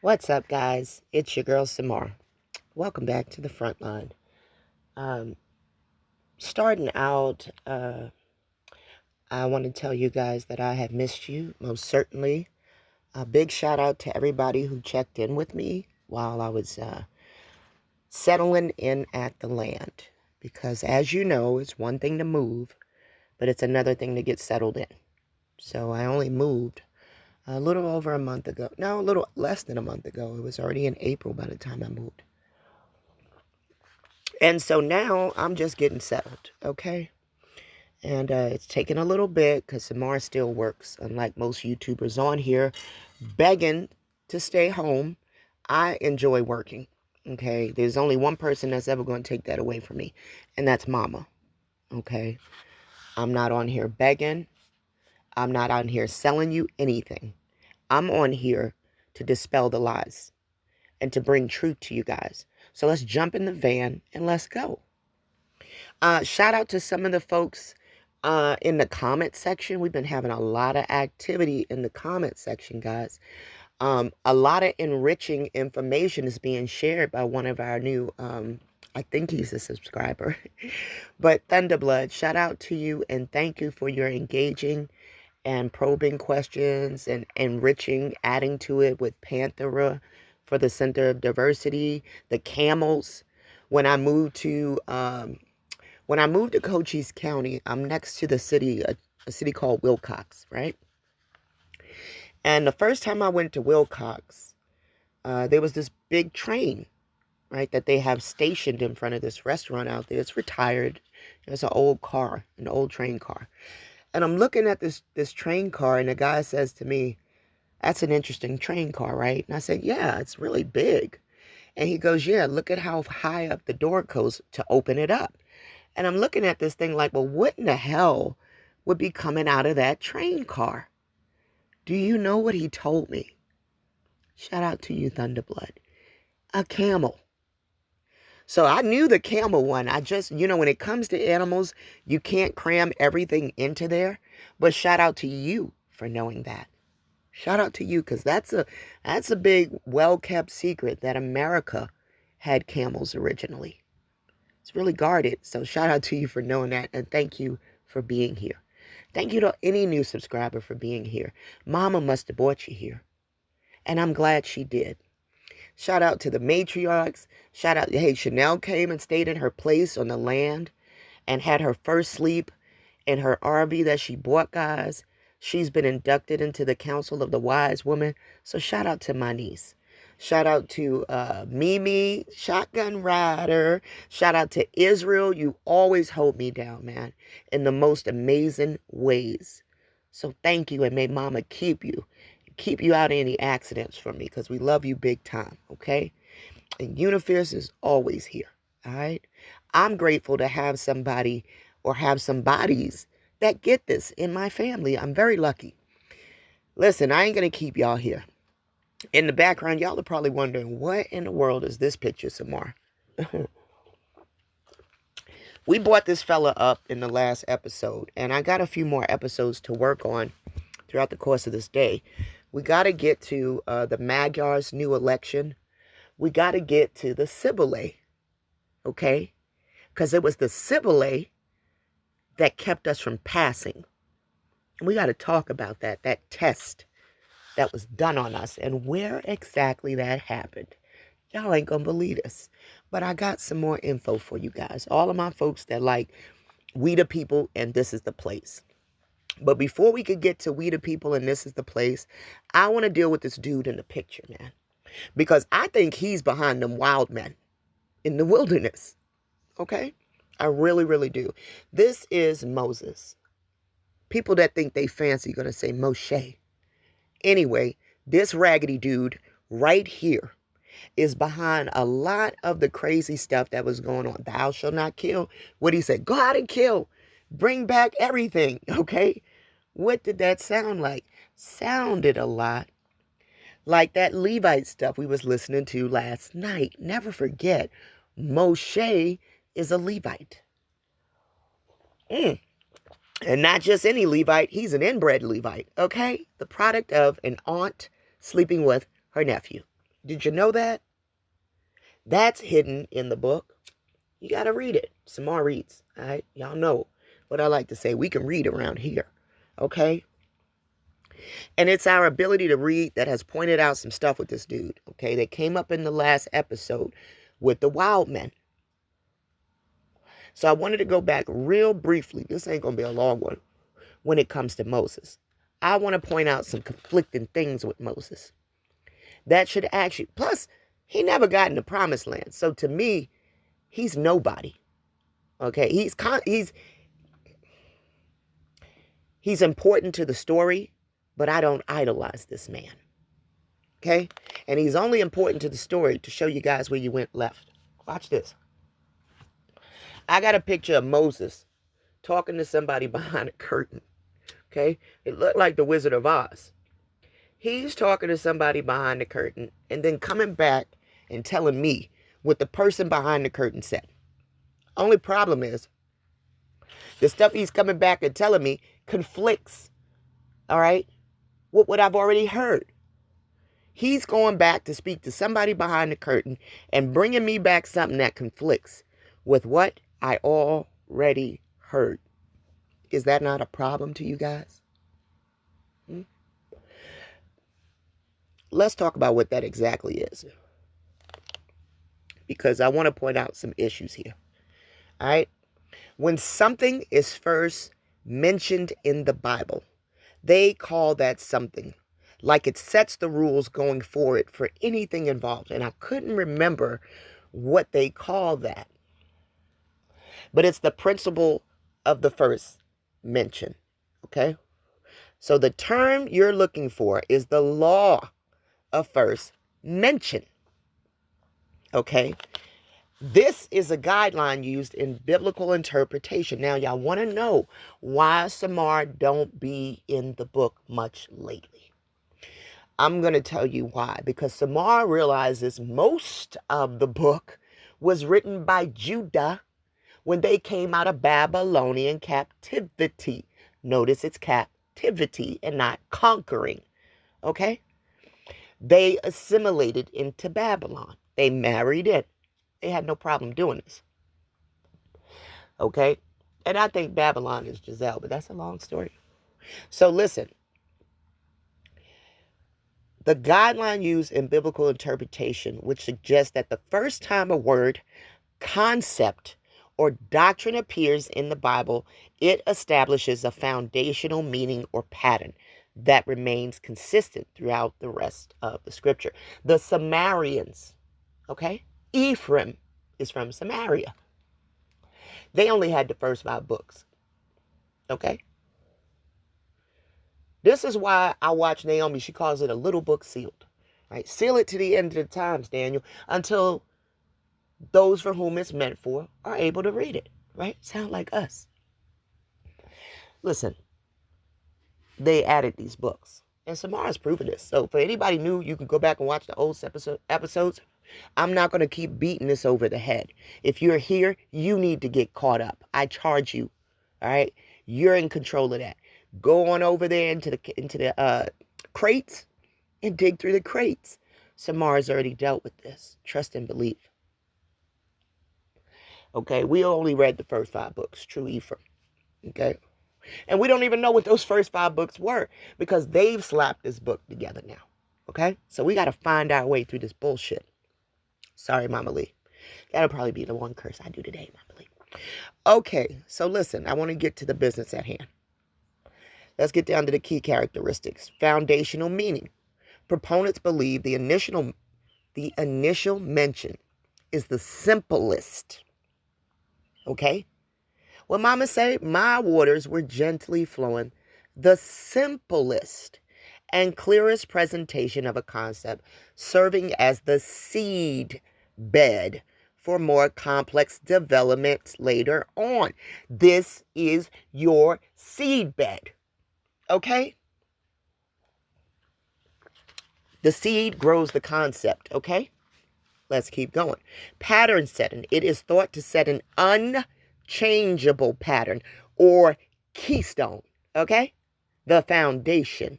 What's up, guys? It's your girl, Samar. Welcome back to the front line. Um, Starting out, I want to tell you guys that I have missed you, most certainly. A big shout out to everybody who checked in with me while I was settling in at the land. Because as you know, it's one thing to move, but it's another thing to get settled in. So I only moved a little over a month ago. No, a little less than a month ago. It was already in April by the time I moved. And so now I'm just getting settled, okay? And it's taking a little bit because Samara still works, unlike most YouTubers on here, begging to stay home. I enjoy working, okay? There's only one person that's ever going to take that away from me, and that's Mama, okay? I'm not on here begging. I'm not on here selling you anything. I'm on here to dispel the lies and to bring truth to you guys. So let's jump in the van and let's go. Shout out to some of the folks in the comment section. We've been having a lot of activity in the comment section, guys. A lot of enriching information is being shared by one of our new, I think he's a subscriber, but Thunderblood, shout out to you and thank you for your engaging and probing questions and enriching, adding to it with Panthera for the Center of Diversity, the camels. When I moved to Cochise County, I'm next to the city, a city called Wilcox, right? And the first time I went to Wilcox, there was this big train, right, that they have stationed in front of this restaurant out there. It's retired. It's an old car, an old train car. And I'm looking at this train car, and the guy says to me, "That's an interesting train car, right?" And I said, "Yeah, it's really big." And he goes, "Yeah, look at how high up the door goes to open it up." And I'm looking at this thing like, well, what in the hell would be coming out of that train car? Do you know what he told me? Shout out to you, Thunderblood. A camel. So I knew the camel one. I just, when it comes to animals, you can't cram everything into there. But shout out to you for knowing that. Shout out to you because that's a big, well-kept secret that America had camels originally. It's really guarded. So shout out to you for knowing that. And thank you for being here. Thank you to any new subscriber for being here. Mama must have brought you here. And I'm glad she did. Shout out to the matriarchs. Shout out, hey, Chanel came and stayed in her place on the land and had her first sleep in her RV that she bought, guys. She's been inducted into the Council of the Wise Woman. So shout out to my niece. Shout out to Mimi, Shotgun Rider. Shout out to Israel. You always hold me down, man, in the most amazing ways. So thank you, and may Mama keep you out of any accidents for me, because we love you big time, okay? And Unifierce is always here, all right? I'm grateful to have somebody or have some bodies that get this in my family. I'm very lucky. Listen, I ain't going to keep y'all here. In the background, y'all are probably wondering, what in the world is this picture, Samar? We brought this fella up in the last episode, and I got a few more episodes to work on throughout the course of this day. We got to get to the Magyar's new election. We got to get to the Sibylline, okay? Because it was the Sibylline that kept us from passing. And we got to talk about that test that was done on us and where exactly that happened. Y'all ain't gonna believe this, but I got some more info for you guys. All of my folks that like We the People and This Is the Place. But before we could get to We the People and This Is the Place, I want to deal with this dude in the picture, man. Because I think he's behind them wild men in the wilderness. Okay? I really, really do. This is Moses. People that think they fancy gonna say Moshe. Anyway, this raggedy dude right here is behind a lot of the crazy stuff that was going on. Thou shalt not kill. What he said, go out and kill. Bring back everything, okay? What did that sound like? Sounded a lot like that Levite stuff we was listening to last night. Never forget, Moshe is a Levite. And not just any Levite, he's an inbred Levite, okay? The product of an aunt sleeping with her nephew. Did you know that? That's hidden in the book. You got to read it. Samar reads. All right. Y'all know what I like to say. We can read around here. Okay. And it's our ability to read that has pointed out some stuff with this dude. Okay. That came up in the last episode with the wild men. So I wanted to go back real briefly. This ain't going to be a long one when it comes to Moses. I want to point out some conflicting things with Moses. That should actually, plus, he never got in the promised land. So to me, he's nobody. Okay, he's important to the story, but I don't idolize this man. Okay, and he's only important to the story to show you guys where you went left. Watch this. I got a picture of Moses talking to somebody behind a curtain. Okay, it looked like the Wizard of Oz. He's talking to somebody behind the curtain and then coming back and telling me what the person behind the curtain said. Only problem is the stuff he's coming back and telling me conflicts, all right, with what I've already heard. He's going back to speak to somebody behind the curtain and bringing me back something that conflicts with what I already heard. Is that not a problem to you guys? Let's talk about what that exactly is, because I want to point out some issues here. All right. When something is first mentioned in the Bible, they call that something. Like it sets the rules going forward for anything involved. And I couldn't remember what they call that. But it's the principle of the first mention. Okay? So the term you're looking for is the law of first mention. Okay? This is a guideline used in biblical interpretation. Now, y'all want to know why Samar don't be in the book much lately. I'm going to tell you why. Because Samar realizes most of the book was written by Judah when they came out of Babylonian captivity. Notice it's captivity and not conquering. Okay? They assimilated into Babylon. They married in. They had no problem doing this. Okay? And I think Babylon is Giselle, but that's a long story. So listen. The guideline used in biblical interpretation, which suggests that the first time a word, concept, or doctrine appears in the Bible, it establishes a foundational meaning or pattern that remains consistent throughout the rest of the scripture. The Sumerians, okay? Ephraim is from Samaria. They only had the first 5 books. Okay? This is why I watch Naomi. She calls it a little book sealed. Right? Seal it to the end of the times, Daniel, until those for whom it's meant for are able to read it. Right? Sound like us. Listen, they added these books. And Samara's proven this. So for anybody new, you can go back and watch the old episodes. I'm not going to keep beating this over the head. If you're here, you need to get caught up. I charge you. All right? You're in control of that. Go on over there into the crates and dig through the crates. Samara's already dealt with this. Trust and believe. Okay? We only read the first 5 books. True Ephraim. Okay? And we don't even know what those first 5 books were because they've slapped this book together now. Okay? So we got to find our way through this bullshit. Sorry, Mama Lee. That'll probably be the one curse I do today, Mama Lee. Okay, so listen, I want to get to the business at hand. Let's get down to the key characteristics. Foundational meaning. Proponents believe the initial mention is the simplest. Okay? When Mama say, my waters were gently flowing, the simplest and clearest presentation of a concept, serving as the seed bed for more complex developments later on. This is your seed bed. Okay? The seed grows the concept. Okay? Let's keep going. Pattern setting. It is thought to set an unchangeable pattern or keystone. Okay? The foundation.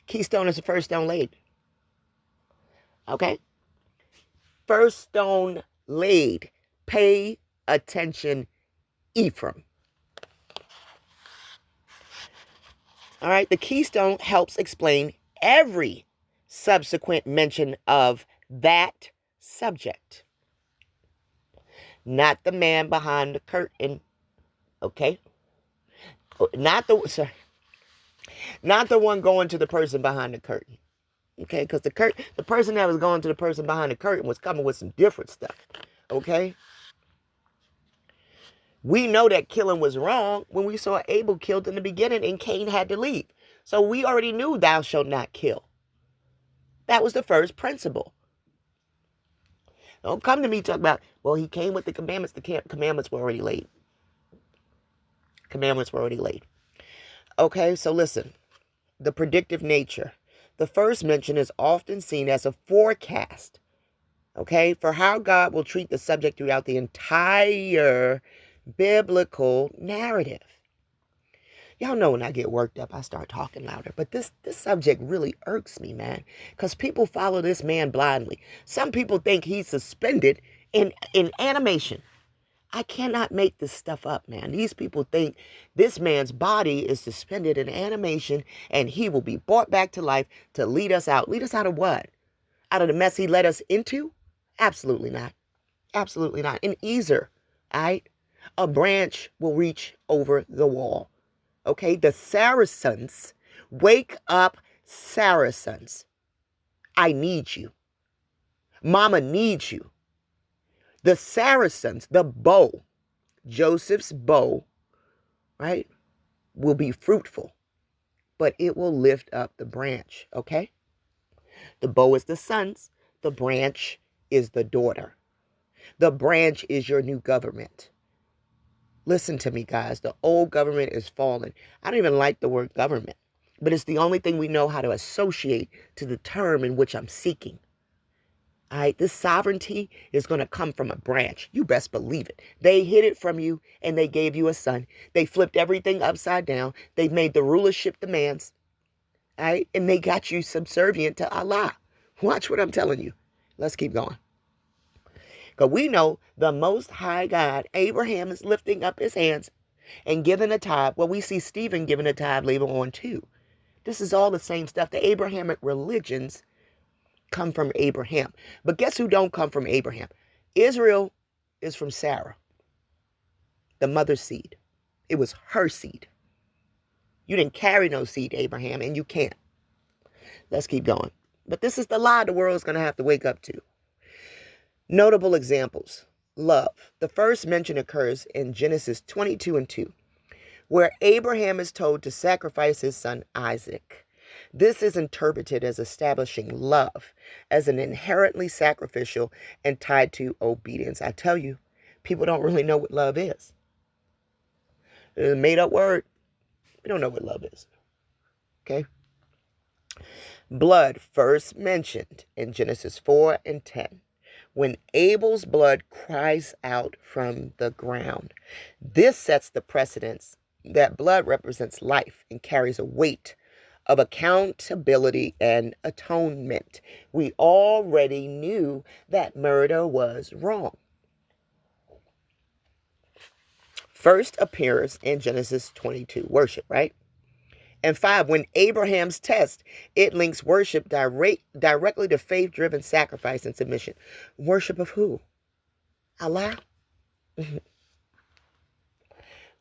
Keystone is the first stone laid. Okay? First stone laid. Pay attention, Ephraim. All right? The keystone helps explain every subsequent mention of that subject. Not the man behind the curtain. Okay? Not the one going to the person behind the curtain. Okay? Because the person that was going to the person behind the curtain was coming with some different stuff. Okay? We know that killing was wrong when we saw Abel killed in the beginning and Cain had to leave. So we already knew thou shalt not kill. That was the first principle. Don't come to me talk about, well, he came with the commandments. The commandments were already laid. Commandments were already laid. Okay, so listen. The predictive nature. The first mention is often seen as a forecast, okay, for how God will treat the subject throughout the entire biblical narrative. Y'all know when I get worked up, I start talking louder. But this subject really irks me, man, because people follow this man blindly. Some people think he's suspended in animation. I cannot make this stuff up, man. These people think this man's body is suspended in animation and he will be brought back to life to lead us out. Lead us out of what? Out of the mess he led us into? Absolutely not. Absolutely not. And either, all right, a branch will reach over the wall. Okay, the Saracens, wake up, Saracens. I need you. Mama needs you. The Saracens, the bow, Joseph's bow, right, will be fruitful, but it will lift up the branch, okay? The bow is the sons, the branch is the daughter. The branch is your new government. Listen to me, guys. The old government is falling. I don't even like the word government, but it's the only thing we know how to associate to the term in which I'm seeking. All right, this sovereignty is going to come from a branch. You best believe it. They hid it from you and they gave you a son. They flipped everything upside down. They made the rulership demands. All right, and they got you subservient to Allah. Watch what I'm telling you. Let's keep going. Because we know the Most High God, Abraham, is lifting up his hands and giving a tithe. Well, we see Stephen giving a tithe later on too. This is all the same stuff. The Abrahamic religions come from Abraham. But guess who don't come from Abraham? Israel is from Sarah, the mother's seed. It was her seed. You didn't carry no seed, Abraham, and you can't. Let's keep going. But this is the lie the world is going to have to wake up to. Notable examples. Love. The first mention occurs in Genesis 22:2, where Abraham is told to sacrifice his son Isaac. This is interpreted as establishing love as an inherently sacrificial and tied to obedience. I tell you, people don't really know what love is. It's a made-up word. We don't know what love is. Okay? Blood first mentioned in Genesis 4:10. When Abel's blood cries out from the ground. This sets the precedence that blood represents life and carries a weight of accountability and atonement. We already knew that murder was wrong. First appears in Genesis 22, worship, right? And 5, when Abraham's test, it links worship directly to faith-driven sacrifice and submission. Worship of who? Allah?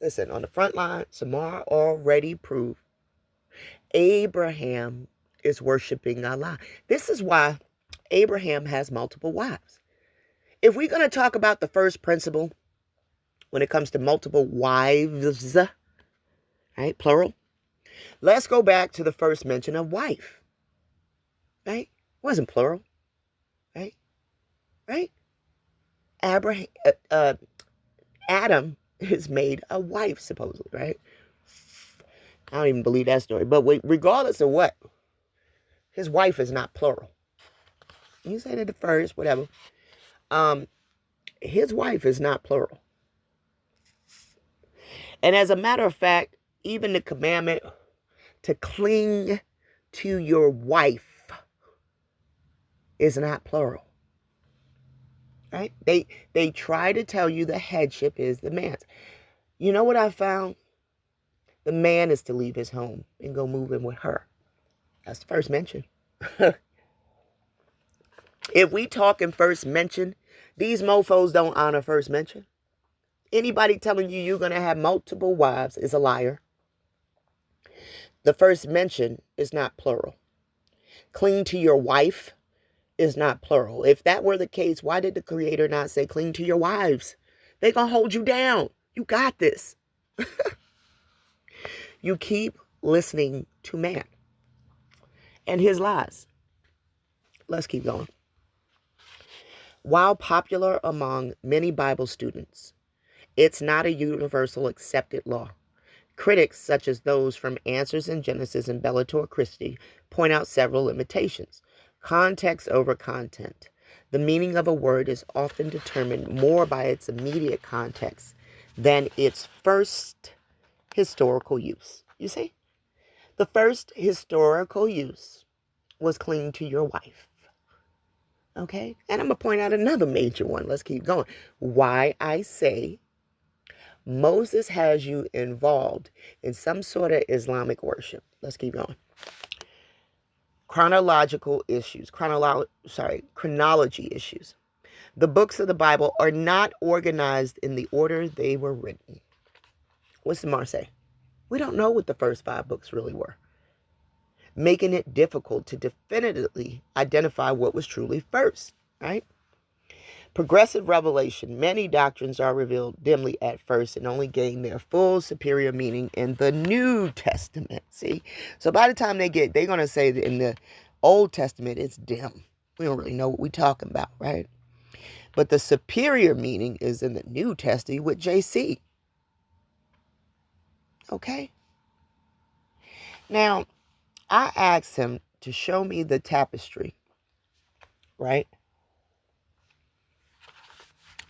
Listen, on the front line, Samar already proved Abraham is worshiping Allah. This is why Abraham has multiple wives. If we're going to talk about the first principle when it comes to multiple wives, right, plural, let's go back to the first mention of wife, right? It wasn't plural, right? Right? Adam is made a wife, supposedly, right? I don't even believe that story. But regardless of what, his wife is not plural. You say that the first, whatever. His wife is not plural. And as a matter of fact, even the commandment to cling to your wife is not plural. Right? They try to tell you the headship is the man's. You know what I found? The man is to leave his home and go move in with her. That's the first mention. If we talk in first mention, these mofos don't honor first mention. Anybody telling you you're going to have multiple wives is a liar. The first mention is not plural. Cling to your wife is not plural. If that were the case, why did the Creator not say cling to your wives? They're going to hold you down. You got this. You keep listening to man and his lies. Let's keep going. While popular among many Bible students, it's not a universal accepted law. Critics, such as those from Answers in Genesis and Bellator Christi, point out several limitations. Context over content. The meaning of a word is often determined more by its immediate context than its first historical use. You see? The first historical use was cling to your wife. Okay? And I'm going to point out another major one. Let's keep going. Why I say Moses has you involved in some sort of Islamic worship. Let's keep going. Chronological issues. Chronology issues. The books of the Bible are not organized in the order they were written. What's the Mar say? We don't know what the first 5 books really were, making it difficult to definitively identify what was truly first, right? Progressive revelation. Many doctrines are revealed dimly at first and only gain their full superior meaning in the New Testament. See? So by the time they're going to say that in the Old Testament, it's dim. We don't really know what we're talking about, right? But the superior meaning is in the New Testament with JC. Okay? Now, I asked him to show me the tapestry, right,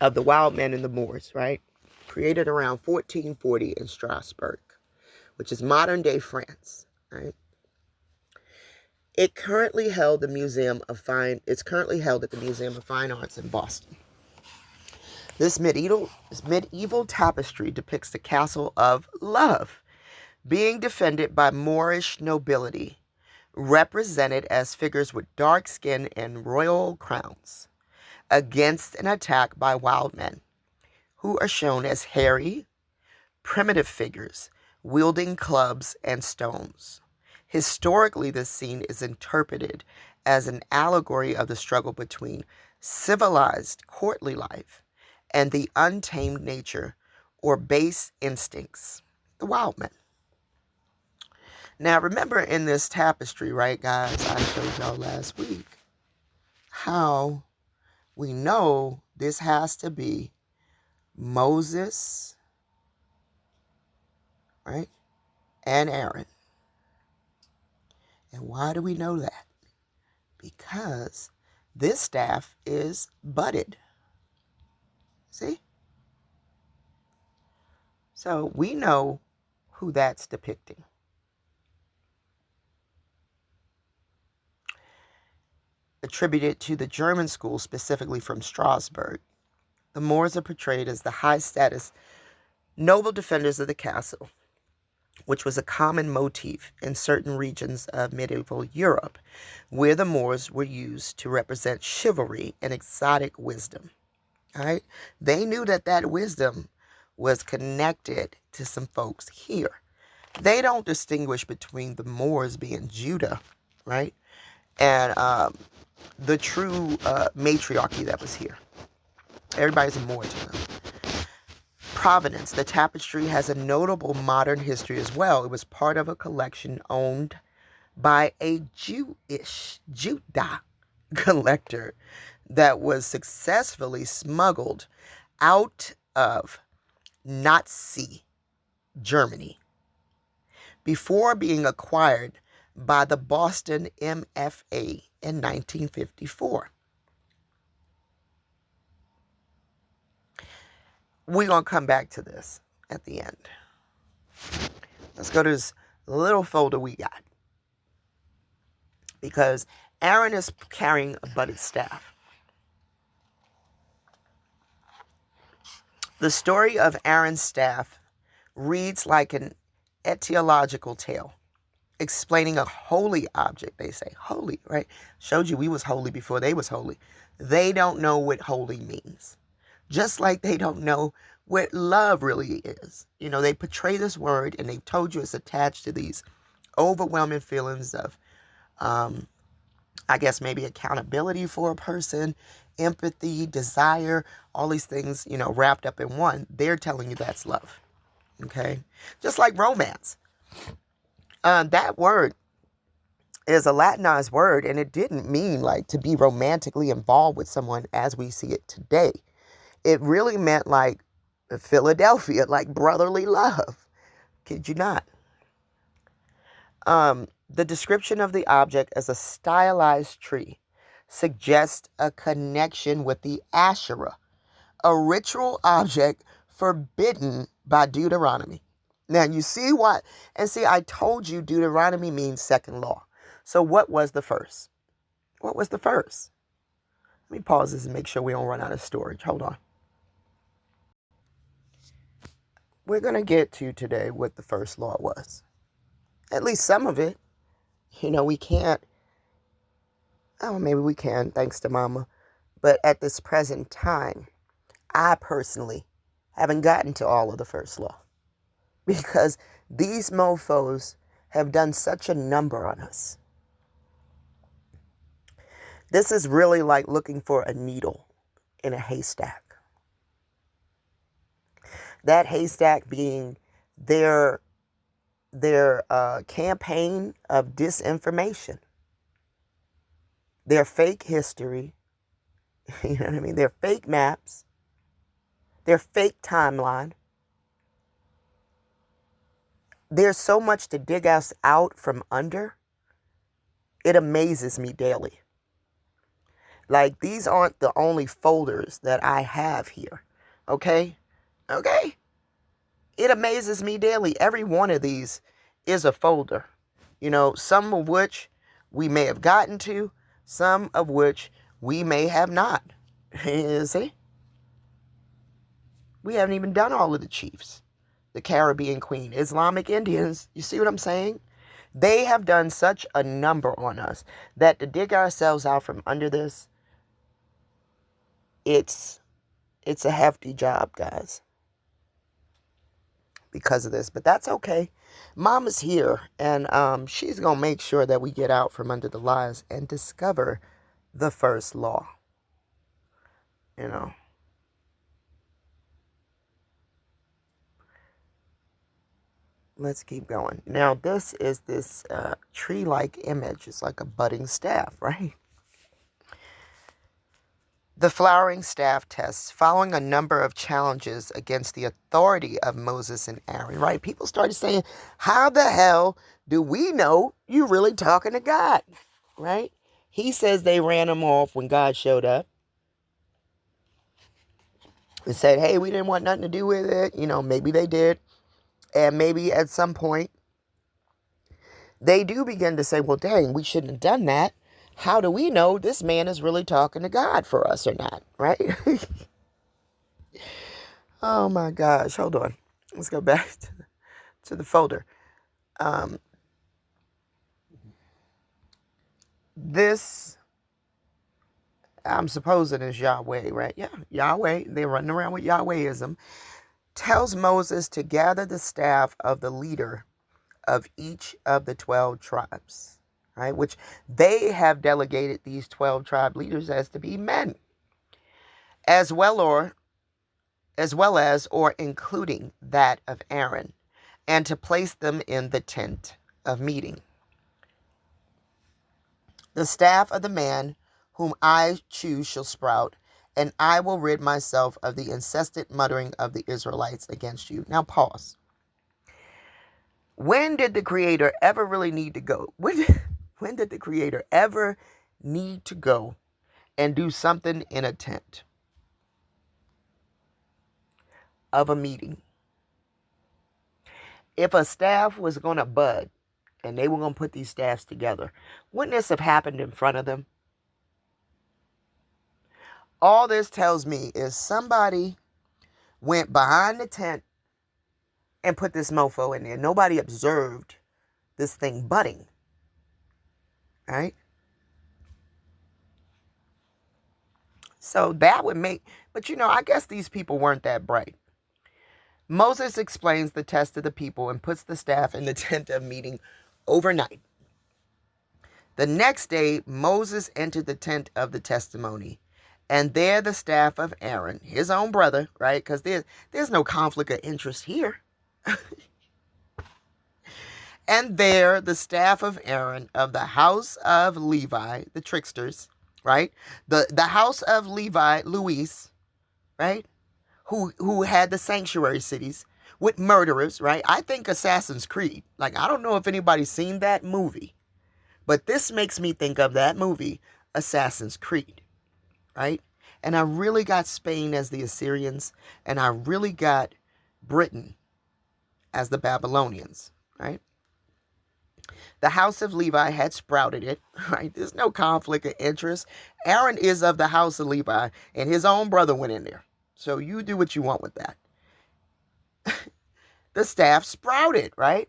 of the wild men and the Moors, right, created around 1440 in Strasbourg, which is modern-day France, right? It's currently held at the Museum of Fine Arts in Boston. This medieval tapestry depicts the castle of love being defended by Moorish nobility, represented as figures with dark skin and royal crowns, against an attack by wild men, who are shown as hairy, primitive figures wielding clubs and stones. Historically, this scene is interpreted as an allegory of the struggle between civilized courtly life and the untamed nature or base instincts, the wild men. Now, remember in this tapestry, right, guys, I showed y'all last week how we know this has to be Moses, right, and Aaron. And why do we know that? Because this staff is budded. See? So we know who that's depicting. Attributed to the German school, specifically from Strasbourg, the Moors are portrayed as the high-status, noble defenders of the castle, which was a common motif in certain regions of medieval Europe, where the Moors were used to represent chivalry and exotic wisdom. All right? They knew that wisdom was connected to some folks here. They don't distinguish between the Moors being Judah, right, and the true matriarchy that was here. Everybody's a Moor to them. Provenance. The tapestry has a notable modern history as well. It was part of a collection owned by a Judah collector that was successfully smuggled out of Nazi Germany before being acquired by the Boston MFA in 1954. We're going to come back to this at the end. Let's go to this little folder we got. Because Aaron is carrying a budded staff. The story of Aaron's staff reads like an etiological tale, explaining a holy object. They say holy, right? Showed you we was holy before they was holy. They don't know what holy means. Just like they don't know what love really is. You know, they portray this word and they've told you it's attached to these overwhelming feelings of, I guess maybe accountability for a person, empathy, desire, all these things, you know, wrapped up in one. They're telling you that's love. Okay? Just like romance. That word is a Latinized word, and it didn't mean like to be romantically involved with someone as we see it today. It really meant like Philadelphia, like brotherly love. Kid you not. The description of the object as a stylized tree suggests a connection with the Asherah, a ritual object forbidden by Deuteronomy. Now you see what, and see, I told you Deuteronomy means second law. So what was the first? What was the first? Let me pause this and make sure we don't run out of storage. Hold on. We're going to get to today what the first law was. At least some of it. You know, we can't. Oh, maybe we can, thanks to Mama. But at this present time, I personally haven't gotten to all of the first law. Because these mofos have done such a number on us. This is really like looking for a needle in a haystack. That haystack being their campaign of disinformation, their fake history, you know what I mean? Their fake maps, their fake timeline. There's so much to dig us out from under. It amazes me daily. Like, these aren't the only folders that I have here. Okay? Okay? It amazes me daily. Every one of these is a folder. You know, some of which we may have gotten to, some of which we may have not. You see? We haven't even done all of the chiefs. The Caribbean Queen, Islamic Indians. You see what I'm saying? They have done such a number on us that to dig ourselves out from under this, it's a hefty job, guys. Because of this, but that's okay. Mama's here, and she's gonna make sure that we get out from under the lies and discover the first law. You know. Let's keep going. Now, this is this tree-like image. It's like a budding staff, right? The flowering staff tests, following a number of challenges against the authority of Moses and Aaron, right? People started saying, how the hell do we know you're really talking to God, right? He says they ran him off when God showed up and said, hey, we didn't want nothing to do with it. You know, maybe they did. And maybe at some point, they do begin to say, well, dang, we shouldn't have done that. How do we know this man is really talking to God for us or not, right? Oh, my gosh. Hold on. Let's go back to the folder. This, I'm supposing, is Yahweh, right? Yeah, Yahweh. They're running around with Yahwehism. Tells Moses to gather the staff of the leader of each of the 12 tribes. Right, which they have delegated these 12 tribe leaders as to be men, as well as or including that of Aaron, and to place them in the tent of meeting. The staff of the man whom I choose shall sprout, and I will rid myself of the incessant muttering of the Israelites against you. Now pause. When did the Creator ever really need to go? When did the Creator ever need to go and do something in a tent of a meeting? If a staff was going to bud and they were going to put these staffs together. Wouldn't this have happened in front of them? All this tells me is somebody went behind the tent and put this mofo in there. Nobody observed this thing budding. Right? So that would make, but I guess these people weren't that bright. Moses explains the test to the people and puts the staff in the tent of meeting overnight. The next day, Moses entered the tent of the testimony, and there the staff of Aaron, his own brother, right? Because there's no conflict of interest here. And there the staff of Aaron of the house of Levi, the tricksters, right? The house of Levi, Luis, right? Who had the sanctuary cities with murderers, right? I think Assassin's Creed. Like, I don't know if anybody's seen that movie, but this makes me think of that movie, Assassin's Creed, right? And I really got Spain as the Assyrians, and I really got Britain as the Babylonians, right? The house of Levi had sprouted it, right? There's no conflict of interest. Aaron is of the house of Levi, and his own brother went in there. So you do what you want with that. The staff sprouted, right?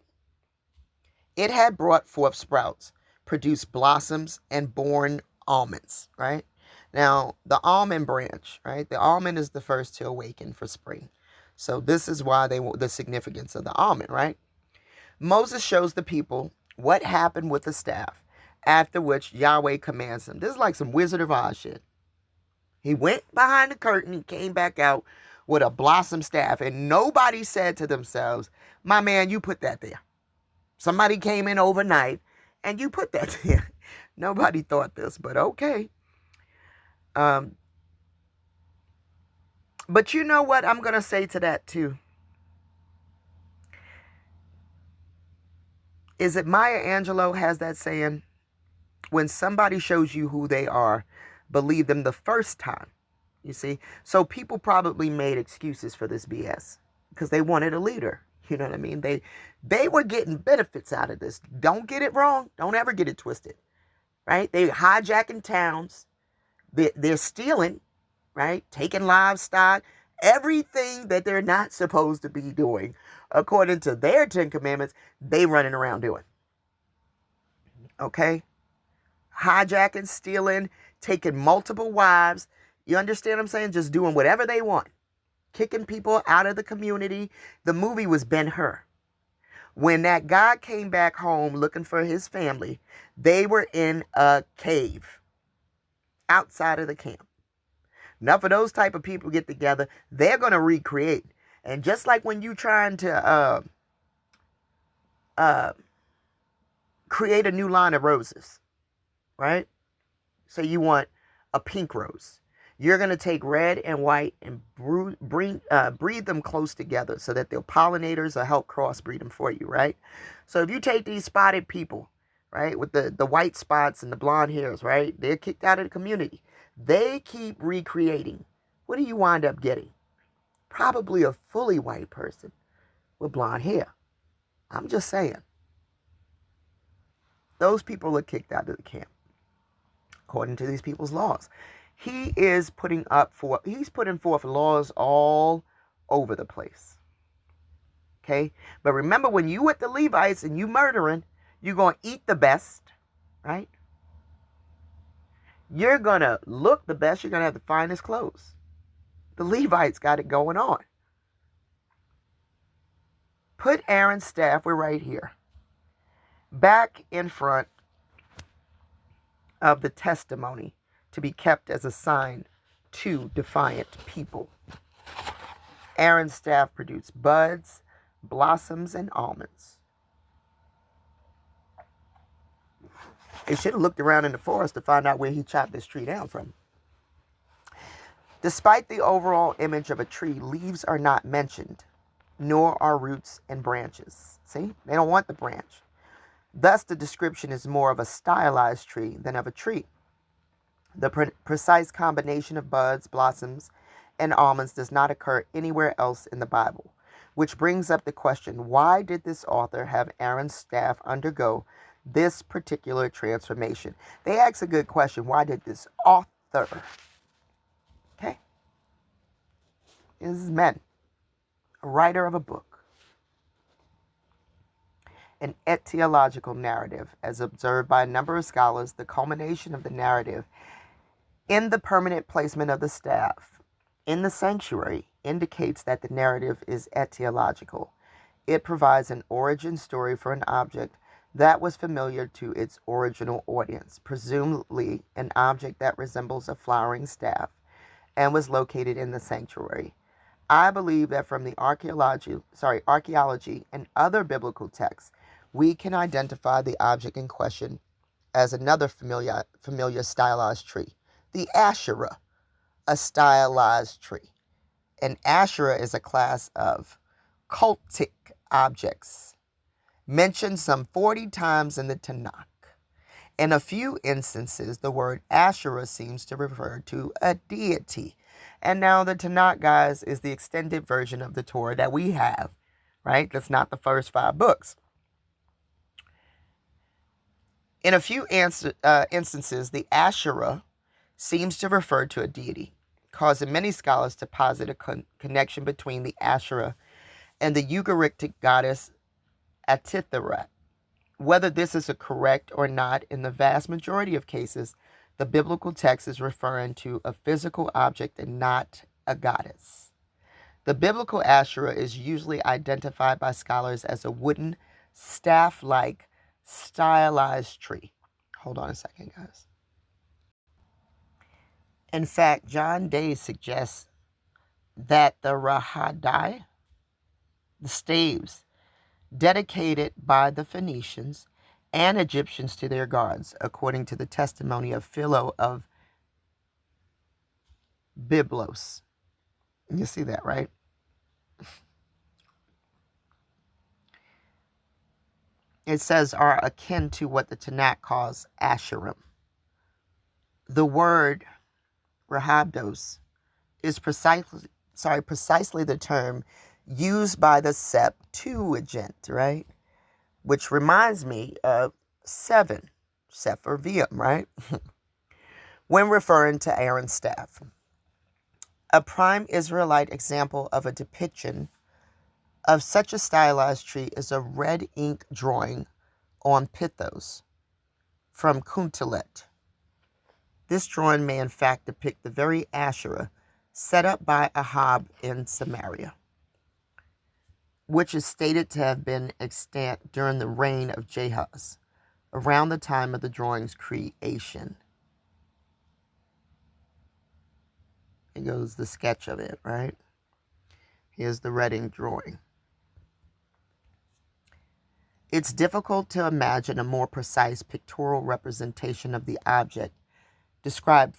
It had brought forth sprouts, produced blossoms, and borne almonds, right? Now, the almond branch, right? The almond is the first to awaken for spring. So this is why the significance of the almond, right? Moses shows the people what happened with the staff, after which Yahweh commands him. This is like some Wizard of Oz shit. He went behind the curtain and came back out with a blossom staff, and nobody said to themselves, my man, you put that there. Somebody came in overnight and you put that there. Nobody thought this, but okay. But you know what I'm going to say to that too? Is it Maya Angelou has that saying, when somebody shows you who they are, believe them the first time. You see? So people probably made excuses for this BS because they wanted a leader. You know what I mean? They were getting benefits out of this. Don't get it wrong. Don't ever get it twisted. Right? They hijacking towns. They're stealing, right? Taking livestock. Everything that they're not supposed to be doing, according to their 10 commandments, they running around doing. Okay? Hijacking, stealing, taking multiple wives. You understand what I'm saying? Just doing whatever they want. Kicking people out of the community. The movie was Ben-Hur. When that guy came back home looking for his family, they were in a cave outside of the camp. Now, for those type of people get together, they're going to recreate. And just like when you trying to create a new line of roses, right? So you want a pink rose. You're going to take red and white and breed them close together so that they're pollinators or help crossbreed them for you, right? So if you take these spotted people, right, with the white spots and the blonde hairs, right, they're kicked out of the community. They keep recreating. What do you wind up getting? Probably a fully white person with blonde hair. I'm just saying. Those people are kicked out of the camp, according to these people's laws. He's putting forth laws all over the place. Okay? But remember, when you with the Levites and you murdering, you're going to eat the best, right? You're going to look the best. You're going to have the finest clothes. The Levites got it going on. Put Aaron's staff, we're right here, back in front of the testimony to be kept as a sign to defiant people. Aaron's staff produced buds, blossoms, and almonds. They should have looked around in the forest to find out where he chopped this tree down from. Despite the overall image of a tree, leaves are not mentioned, nor are roots and branches. See? They don't want the branch. Thus, the description is more of a stylized tree than of a tree. The precise combination of buds, blossoms, and almonds does not occur anywhere else in the Bible, which brings up the question, why did this author have Aaron's staff undergo this particular transformation? They ask a good question. Why did this author, okay, this is men, a writer of a book, an etiological narrative, as observed by a number of scholars, the culmination of the narrative in the permanent placement of the staff in the sanctuary indicates that the narrative is etiological. It provides an origin story for an object that was familiar to its original audience, presumably an object that resembles a flowering staff and was located in the sanctuary. I believe that from the archaeology and other biblical texts, we can identify the object in question as another familiar stylized tree, the Asherah, a stylized tree. An Asherah is a class of cultic objects mentioned some 40 times in the Tanakh. In a few instances, the word Asherah seems to refer to a deity. And now the Tanakh, guys, is the extended version of the Torah that we have, right? That's not the first 5 books. In a few instances, the Asherah seems to refer to a deity, causing many scholars to posit a connection between the Asherah and the Ugaritic goddess Atitheret. Whether this is correct or not, in the vast majority of cases, the biblical text is referring to a physical object and not a goddess. The biblical Asherah is usually identified by scholars as a wooden, staff-like, stylized tree. Hold on a second, guys. In fact, John Day suggests that the Rahadai, the staves dedicated by the Phoenicians and Egyptians to their gods, according to the testimony of Philo of Byblos. You see that, right? It says are akin to what the Tanakh calls Asherim. The word Rahabdos is precisely the term used by the Septuagint, right? Which reminds me of 7, Sepharvaim, right? When referring to Aaron's staff. A prime Israelite example of a depiction of such a stylized tree is a red ink drawing on pithos from Kuntalet. This drawing may in fact depict the very Asherah set up by Ahab in Samaria, which is stated to have been extant during the reign of Jehoaz, around the time of the drawing's creation. Here goes the sketch of it, right? Here's the red ink drawing. It's difficult to imagine a more precise pictorial representation of the object described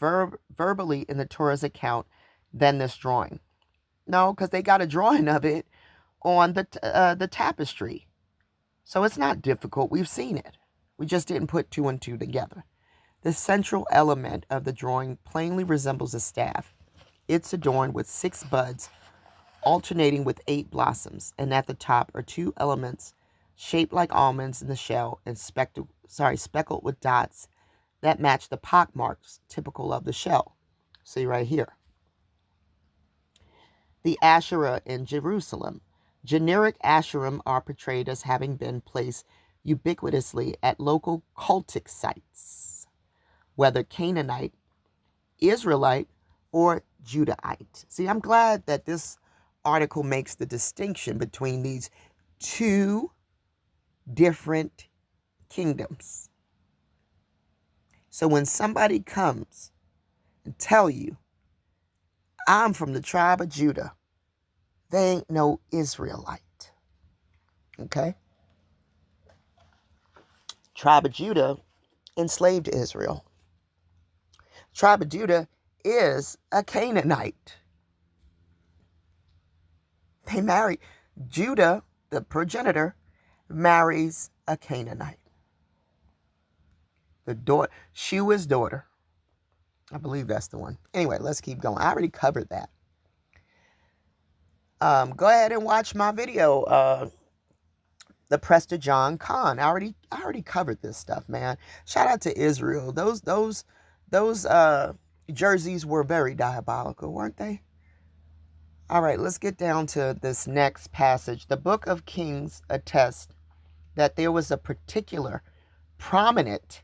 verbally in the Torah's account than this drawing. No, because they got a drawing of it on the tapestry. So it's not difficult. We've seen it. We just didn't put 2 and 2 together. The central element of the drawing plainly resembles a staff. It's adorned with 6 buds, alternating with 8 blossoms, and at the top are 2 elements shaped like almonds in the shell and speckled with dots that match the pock marks typical of the shell. See right here. The Asherah in Jerusalem. Generic Asherim are portrayed as having been placed ubiquitously at local cultic sites, whether Canaanite, Israelite, or Judahite. See, I'm glad that this article makes the distinction between these 2 different kingdoms. So when somebody comes and tell you, I'm from the tribe of Judah, they ain't no Israelite. Okay? Tribe of Judah enslaved Israel. Tribe of Judah is a Canaanite. They marry. Judah, the progenitor, marries a Canaanite. The daughter, Shua's daughter. I believe that's the one. Anyway, let's keep going. I already covered that. Go ahead and watch my video, the Prester John Khan. I already covered this stuff, man. Shout out to Israel. Those jerseys were very diabolical, weren't they? All right, let's get down to this next passage. The Book of Kings attests that there was a particular prominent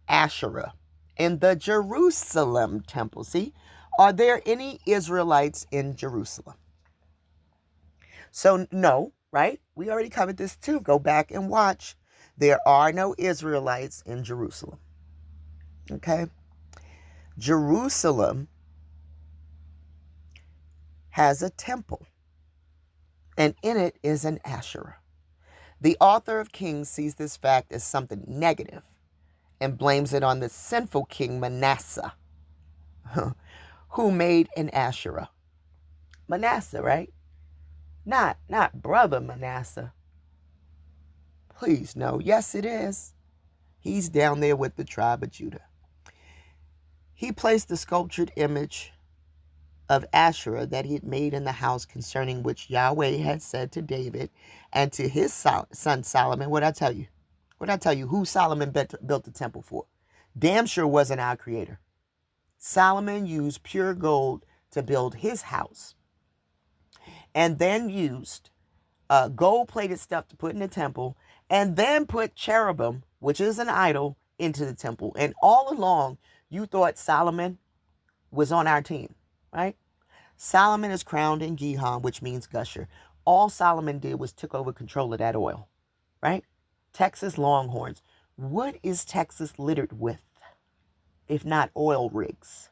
Asherah in the Jerusalem temple. See, are there any Israelites in Jerusalem? So no, right? We already covered this too. Go back and watch. There are no Israelites in Jerusalem. Okay? Jerusalem has a temple, and in it is an Asherah. The author of Kings sees this fact as something negative and blames it on the sinful king Manasseh, who made an Asherah. Manasseh, right? Not brother Manasseh. Please, no. Yes, it is. He's down there with the tribe of Judah. He placed the sculptured image of Asherah that he had made in the house, concerning which Yahweh had said to David and to his son Solomon. What I tell you? What I tell you? Who Solomon built the temple for? Damn sure wasn't our creator. Solomon used pure gold to build his house, and then used gold-plated stuff to put in the temple, and then put cherubim, which is an idol, into the temple. And all along, you thought Solomon was on our team, right? Solomon is crowned in Gihon, which means gusher. All Solomon did was took over control of that oil, right? Texas Longhorns. What is Texas littered with, if not oil rigs?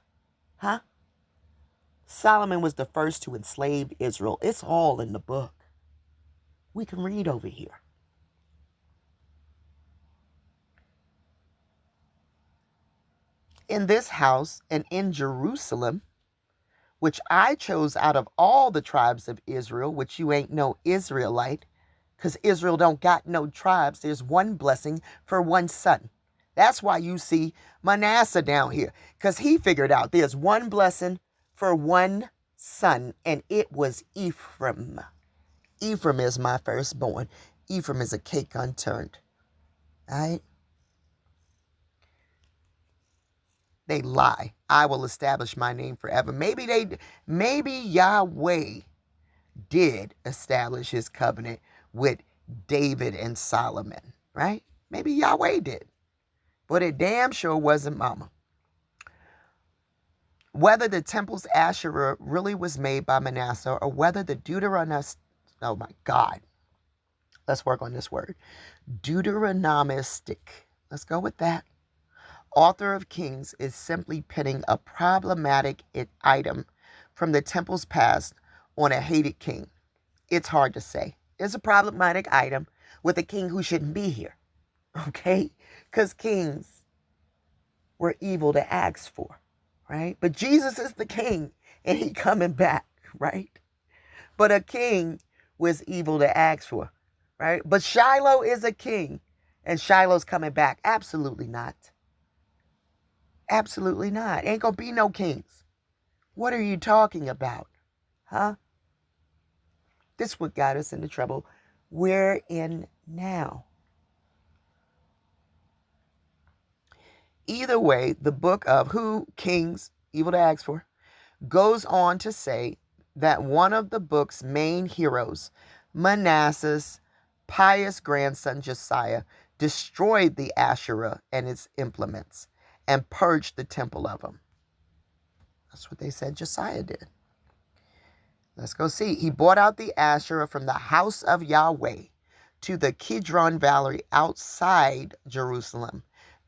Huh? Solomon was the first to enslave Israel. It's all in the book. We can read over here. In this house and in Jerusalem, which I chose out of all the tribes of Israel, which you ain't no Israelite, because Israel don't got no tribes. There's one blessing for one son. That's why you see Manasseh down here, because he figured out there's one blessing for one son, and it was Ephraim. Ephraim is my firstborn. Ephraim is a cake unturned. All right? They lie. I will establish my name forever. Maybe Yahweh did establish his covenant with David and Solomon, right? Maybe Yahweh did. But it damn sure wasn't Mama. Whether the temple's Asherah really was made by Manasseh, or whether the oh my God. Let's work on this word. Deuteronomistic. Let's go with that. Author of Kings is simply pinning a problematic item from the temple's past on a hated king. It's hard to say. It's a problematic item with a king who shouldn't be here. Okay? Because kings were evil to ask for, right? But Jesus is the king, and he coming back, right? But a king was evil to ask for, right? But Shiloh is a king, and Shiloh's coming back. Absolutely not. Absolutely not. Ain't gonna be no kings. What are you talking about? Huh? This what got us into trouble we're in now. Either way, the book of Who Kings, Evil to Ask For, goes on to say that one of the book's main heroes, Manasseh's pious grandson Josiah, destroyed the Asherah and its implements and purged the temple of them. That's what they said Josiah did. Let's go see. He brought out the Asherah from the house of Yahweh to the Kidron Valley outside Jerusalem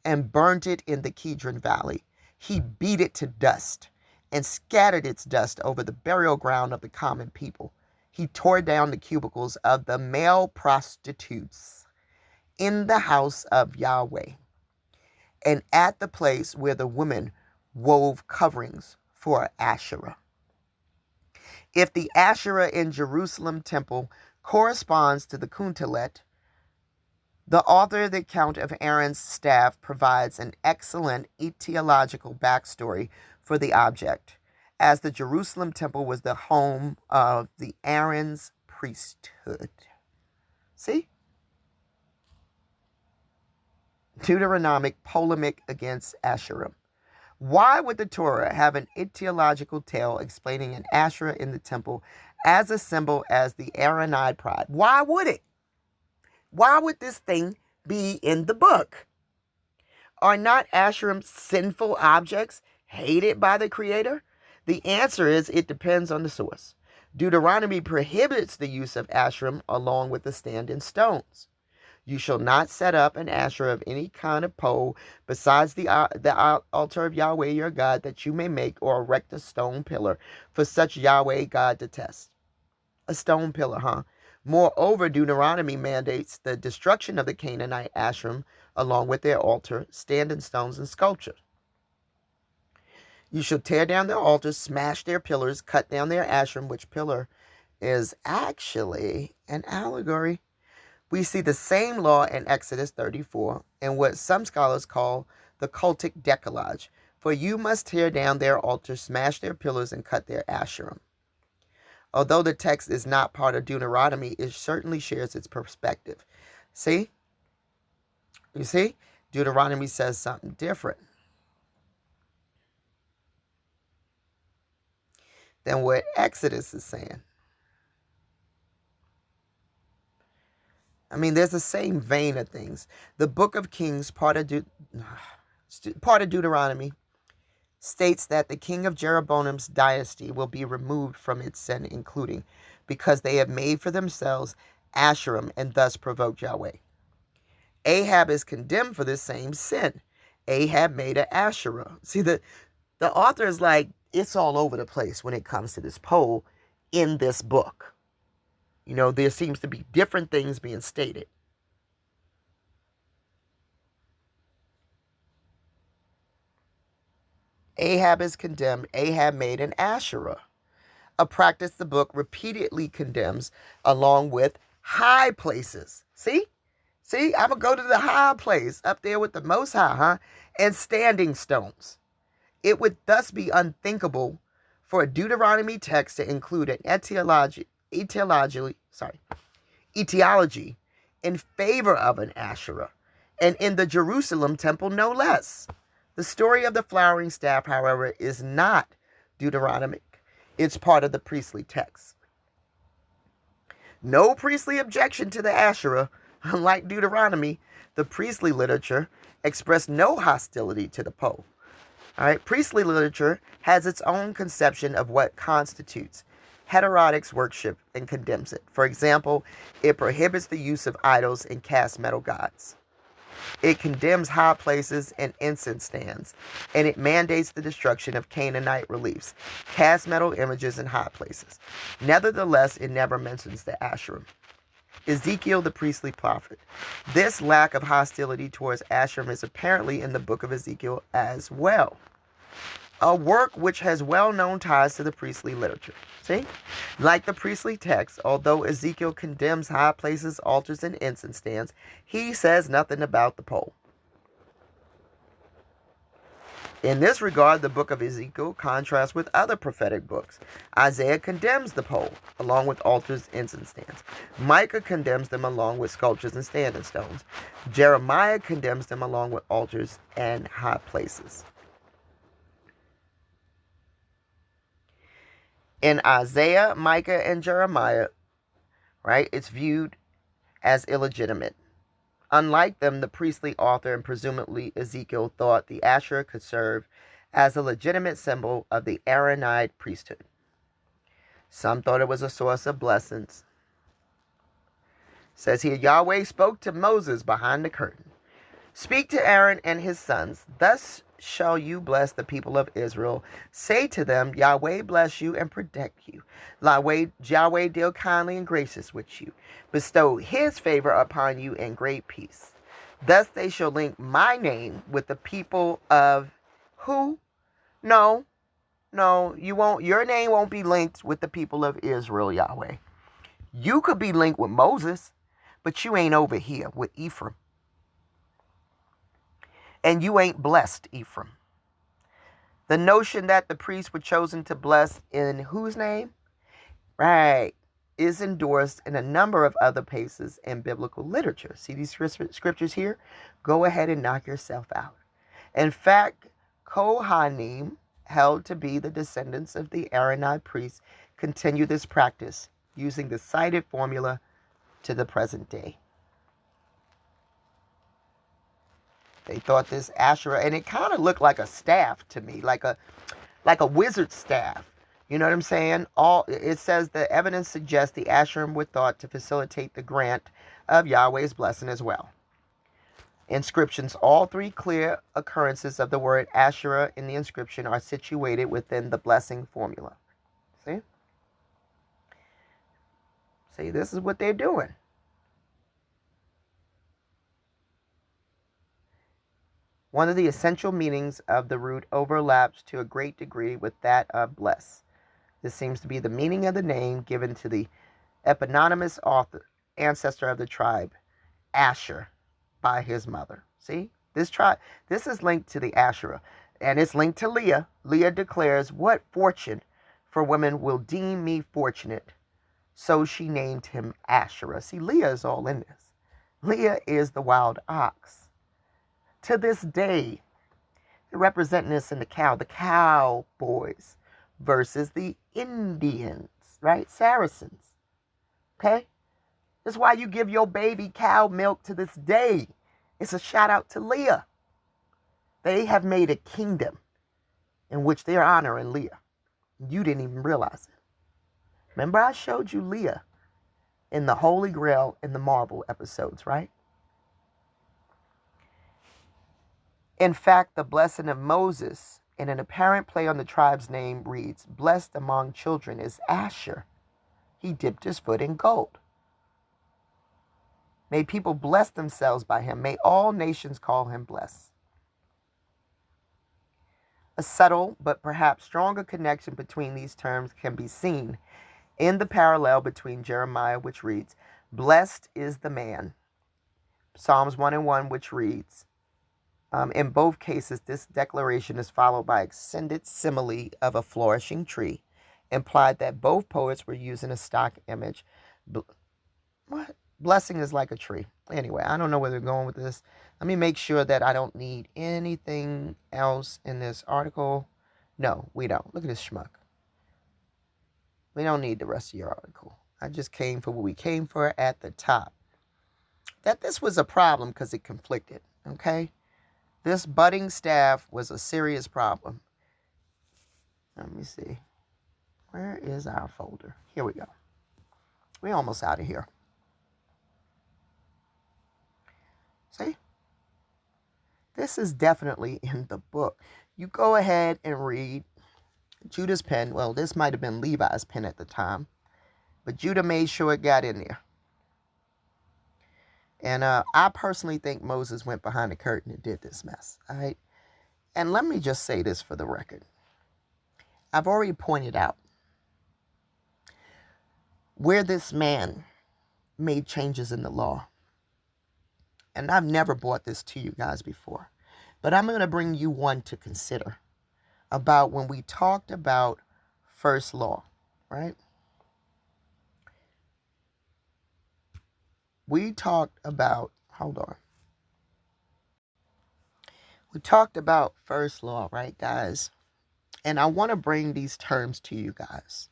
and burnt it in the Kidron Valley. He beat it to dust and scattered its dust over the burial ground of the common people. He tore down the cubicles of the male prostitutes in the house of Yahweh and at the place where the women wove coverings for Asherah. If the Asherah in Jerusalem temple corresponds to the Kuntelet, the author of the account of Aaron's staff provides an excellent etiological backstory for the object. as the Jerusalem temple was the home of the Aaron's priesthood. See? Deuteronomic polemic against Asherah. Why would the Torah have an etiological tale explaining an Asherah in the temple as a symbol as the Aaronite pride? Why would it? Why would this thing be in the book? Are not Asherah sinful objects hated by the Creator? The answer is it depends on the source. Deuteronomy prohibits the use of Asherah along with the standing stones. You shall not set up an Asherah of any kind of pole besides the altar of Yahweh your God, that you may make or erect a stone pillar, for such Yahweh God detests. A stone pillar, huh? Moreover, Deuteronomy mandates the destruction of the Canaanite Asherah along with their altar, standing stones, and sculpture. You shall tear down their altars, smash their pillars, cut down their Asherah, which pillar is actually an allegory. We see the same law in Exodus 34 and what some scholars call the cultic decalogue. For you must tear down their altars, smash their pillars, and cut their Asherah. Although the text is not part of Deuteronomy, it certainly shares its perspective. See? You see? Deuteronomy says something different than what Exodus is saying. I mean, there's the same vein of things. The book of Kings, part of Deuteronomy, states that the king of Jeroboam's dynasty will be removed from its sin, including because they have made for themselves Asherah and thus provoked Yahweh. Ahab is condemned for this same sin. Ahab made an Asherah. See, the author is like, it's all over the place when it comes to this pole in this book. You know, there seems to be different things being stated. Ahab is condemned. Ahab made an Asherah, a practice the book repeatedly condemns, along with high places. See, I'm going to go to the high place up there with the Most High, huh? And standing stones. It would thus be unthinkable for a Deuteronomy text to include an etiology in favor of an Asherah, and in the Jerusalem temple no less. The story of the flowering staff, however, is not Deuteronomic. It's part of the priestly text. No priestly objection to the Asherah. Unlike Deuteronomy, the priestly literature expressed no hostility to the pole. All right, priestly literature has its own conception of what constitutes heterodox worship and condemns it. For example, it prohibits the use of idols and cast metal gods. It condemns high places and incense stands, and it mandates the destruction of Canaanite reliefs, cast metal images, and high places. Nevertheless, it never mentions the Asherah. Ezekiel, the priestly prophet. This lack of hostility towards Asherah is apparently in the book of Ezekiel as well. A work which has well-known ties to the priestly literature. See? Like the priestly text, although Ezekiel condemns high places, altars, and incense stands, he says nothing about the pole. In this regard, the book of Ezekiel contrasts with other prophetic books. Isaiah condemns the pole, along with altars, incense stands. Micah condemns them along with sculptures and standing stones. Jeremiah condemns them along with altars and high places. In Isaiah, Micah, and Jeremiah, right, it's viewed as illegitimate. Unlike them, the priestly author and presumably Ezekiel thought the Asherah could serve as a legitimate symbol of the Aaronite priesthood. Some thought it was a source of blessings. Says here, Yahweh spoke to Moses behind the curtain. Speak to Aaron and his sons. Thus shall you bless the people of Israel. Say to them, Yahweh bless you and protect you. Yahweh deal kindly and gracious with you. Bestow his favor upon you and great peace. Thus they shall link my name with the people of who? No, you won't. Your name won't be linked with the people of Israel, Yahweh. You could be linked with Moses, but you ain't over here with Ephraim. And you ain't blessed, Ephraim. The notion that the priests were chosen to bless in whose name? Right. Is endorsed in a number of other places in biblical literature. See these scriptures here? Go ahead and knock yourself out. In fact, Kohanim, held to be the descendants of the Aaronite priests, continue this practice using the cited formula to the present day. They thought this Asherah, and it kind of looked like a staff to me, like a wizard staff. You know what I'm saying? It says the evidence suggests the Asherim were thought to facilitate the grant of Yahweh's blessing as well. Inscriptions, all three clear occurrences of the word Asherah in the inscription are situated within the blessing formula. See? See, this is what they're doing. One of the essential meanings of the root overlaps to a great degree with that of bless. This seems to be the meaning of the name given to the eponymous ancestor of the tribe, Asher, by his mother. See? This is linked to the Asherah, and it's linked to Leah. Leah declares, "What fortune for women will deem me fortunate." So she named him Asherah. See, Leah is all in this. Leah is the wild ox. To this day, they're representing this in the cowboys versus the Indians, right? Saracens. Okay? That's why you give your baby cow milk to this day. It's a shout out to Leah. They have made a kingdom in which they're honoring Leah. You didn't even realize it. Remember I showed you Leah in the Holy Grail in the Marvel episodes, right? In fact, the blessing of Moses, in an apparent play on the tribe's name, reads, "Blessed among children is Asher. He dipped his foot in gold. May people bless themselves by him. May all nations call him blessed." A subtle but perhaps stronger connection between these terms can be seen in the parallel between Jeremiah, which reads, "Blessed is the man." Psalms 1:1, which reads, in both cases, this declaration is followed by extended simile of a flourishing tree, implied that both poets were using a stock image. What? Blessing is like a tree. Anyway, I don't know where they're going with this. Let me make sure that I don't need anything else in this article. No, we don't. Look at this schmuck. We don't need the rest of your article. I just came for what we came for at the top. That this was a problem because it conflicted, okay? This budding staff was a serious problem. Let me see. Where is our folder? Here we go. We're almost out of here. See? This is definitely in the book. You go ahead and read Judah's pen. Well, this might have been Levi's pen at the time, but Judah made sure it got in there. And I personally think Moses went behind the curtain and did this mess. All right. And let me just say this for the record. I've already pointed out where this man made changes in the law. And I've never brought this to you guys before. But I'm going to bring you one to consider about when we talked about first law, right? We talked about, hold on. We talked about first law, right, guys? And I want to bring these terms to you guys.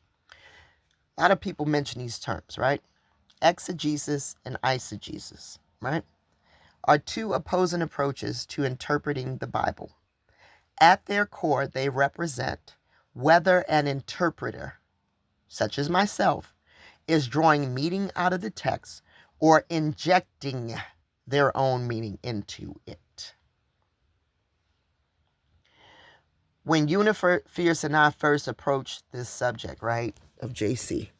A lot of people mention these terms, right? Exegesis and eisegesis, right? Are two opposing approaches to interpreting the Bible. At their core, they represent whether an interpreter, such as myself, is drawing meaning out of the text or injecting their own meaning into it. When Universe and I first approached this subject, right, of JC,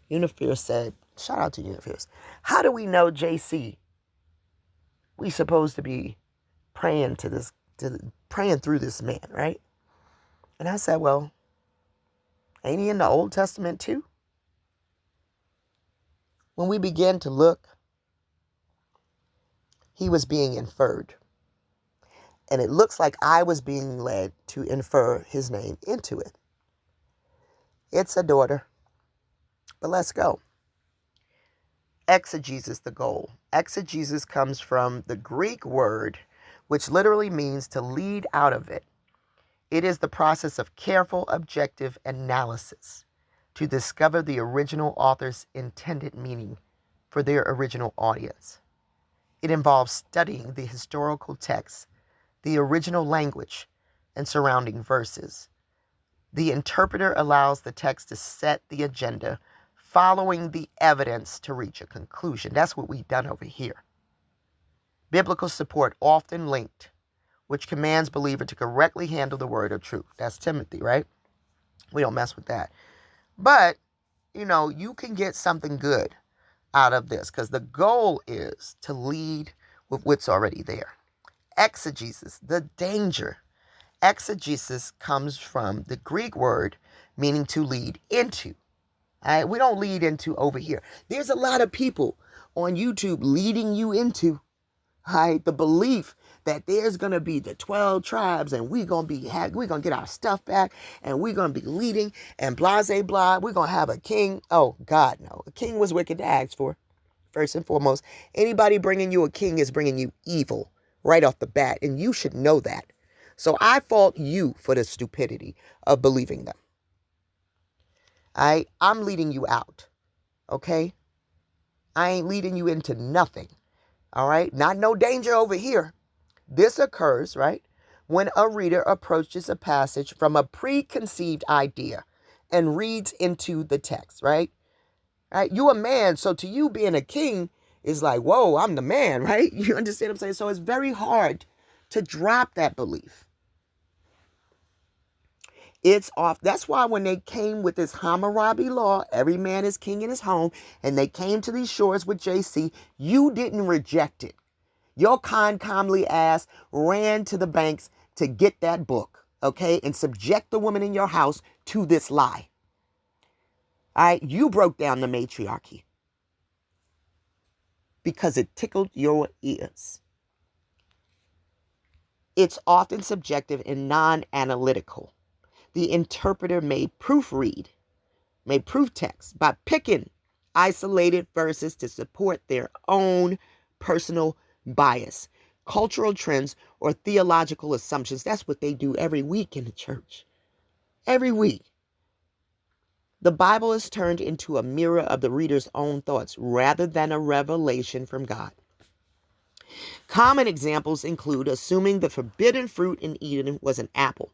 Universe said, shout out to Universe, how do we know JC? We supposed to be praying praying through this man, right? And I said, well, ain't he in the Old Testament too? When we began to look, he was being inferred. And it looks like I was being led to infer his name into it. It's a daughter. But let's go. Exegesis, the goal. Exegesis comes from the Greek word, which literally means to lead out of it. It is the process of careful, objective analysis to discover the original author's intended meaning for their original audience. It involves studying the historical text, the original language, and surrounding verses. The interpreter allows the text to set the agenda, following the evidence to reach a conclusion. That's what we've done over here. Biblical support often linked, which commands believer to correctly handle the word of truth. That's Timothy, right? We don't mess with that. But, you can get something good out of this because the goal is to lead with what's already there. Exegesis, the danger. Exegesis comes from the Greek word meaning to lead into. All right? We don't lead into over here. There's a lot of people on YouTube leading you into the belief that there's going to be the 12 tribes and we're going to get our stuff back and we're going to be leading and blah, blah. We're going to have a king. Oh, God, no. A king was wicked to ask for, first and foremost. Anybody bringing you a king is bringing you evil right off the bat, and you should know that. So I fault you for the stupidity of believing them. I'm leading you out, okay? I ain't leading you into nothing, all right? Not no danger over here. This occurs, right, when a reader approaches a passage from a preconceived idea and reads into the text, right? Right? You a man, so to you being a king is like, whoa, I'm the man, right? You understand what I'm saying? So it's very hard to drop that belief. It's off. That's why when they came with this Hammurabi law, every man is king in his home, and they came to these shores with JC, you didn't reject it. Your comely ass ran to the banks to get that book, okay, and subject the woman in your house to this lie. All right, you broke down the matriarchy because it tickled your ears. It's often subjective and non-analytical. The interpreter may proof text by picking isolated verses to support their own personal bias, cultural trends, or theological assumptions. That's what they do every week in the church. Every week. The Bible is turned into a mirror of the reader's own thoughts rather than a revelation from God. Common examples include assuming the forbidden fruit in Eden was an apple,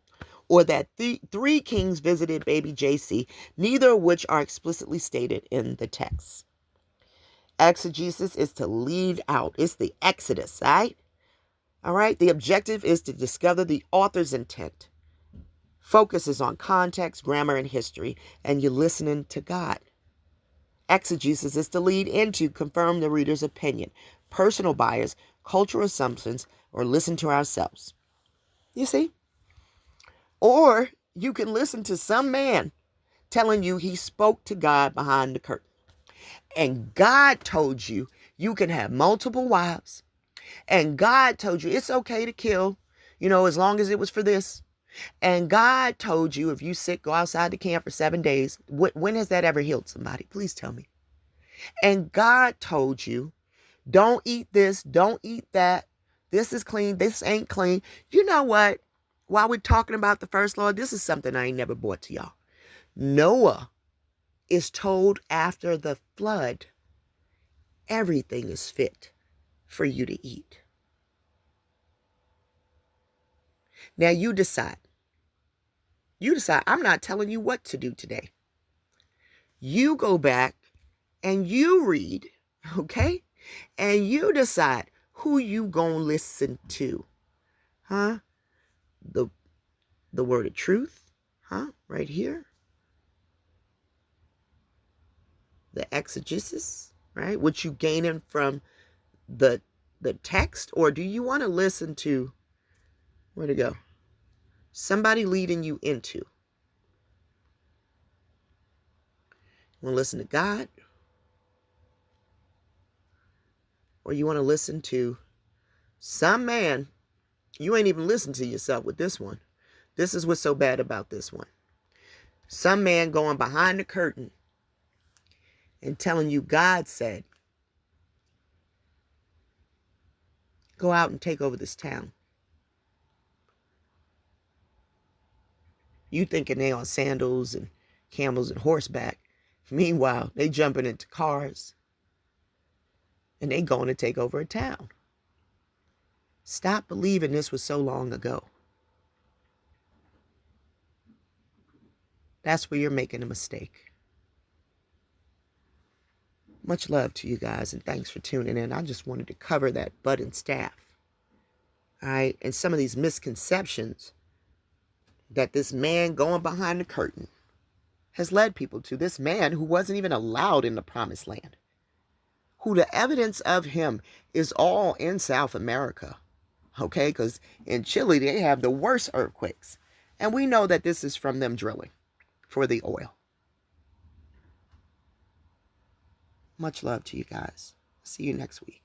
or that three kings visited baby JC, neither of which are explicitly stated in the text. Exegesis is to lead out. It's the exodus, right? All right. The objective is to discover the author's intent. Focus is on context, grammar, and history, and you're listening to God. Exegesis is to lead into, confirm the reader's opinion, personal bias, cultural assumptions, or listen to ourselves. You see? Or you can listen to some man telling you he spoke to God behind the curtain. And God told you you can have multiple wives. And God told you it's okay to kill, as long as it was for this. And God told you if you sick, go outside the camp for 7 days. When has that ever healed somebody? Please tell me. And God told you, don't eat this, don't eat that. This is clean, this ain't clean. You know what? While we're talking about the first law, this is something I ain't never brought to y'all. Noah is told after the flood, everything is fit for you to eat. Now you decide. I'm not telling you what to do today. You go back and you read, okay? And you decide who you gonna listen to. Huh? The word of truth, huh? Right here. The exegesis, right? What you gaining from the text, or do you want to listen to, where'd it go? Somebody leading you into. You want to listen to God? Or you want to listen to some man You ain't even listened to yourself with this one. This is what's so bad about this one. Some man going behind the curtain and telling you God said, go out and take over this town. You thinking they on sandals and camels and horseback. Meanwhile, they jumping into cars and they going to take over a town. Stop believing this was so long ago. That's where you're making a mistake. Much love to you guys, and thanks for tuning in. I just wanted to cover that butt and staff. All right, and some of these misconceptions that this man going behind the curtain has led people to. This man who wasn't even allowed in the promised land, who the evidence of him is all in South America. Okay, because in Chile, they have the worst earthquakes. And we know that this is from them drilling for the oil. Much love to you guys. See you next week.